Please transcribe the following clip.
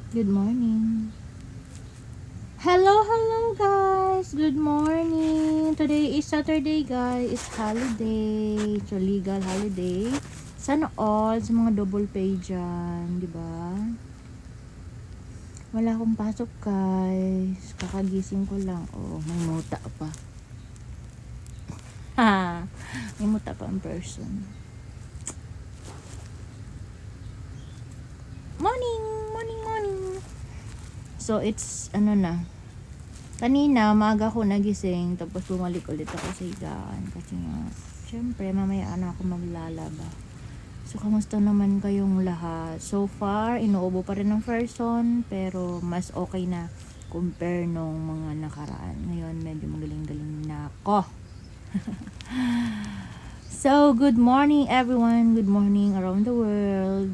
Good morning. Hello guys. Good morning. Today is Saturday guys. It's holiday. So legal holiday. Sana all sa mga double pay dyan. Diba? Wala akong pasok guys. Kakagising ko lang. Oh, may muta pa. Ha. May muta pa in person. Morning. So, it's, kanina, maaga ako nagising, tapos bumalik ulit ako sa higaan. Kasi nga, syempre, mamaya na ako maglalaba. So, kamusta naman kayong lahat? So far, inuubo pa rin ng person, pero mas okay na compare nung mga nakaraan. Ngayon, medyo magaling-galing na ako. So, good morning everyone. Good morning around the world.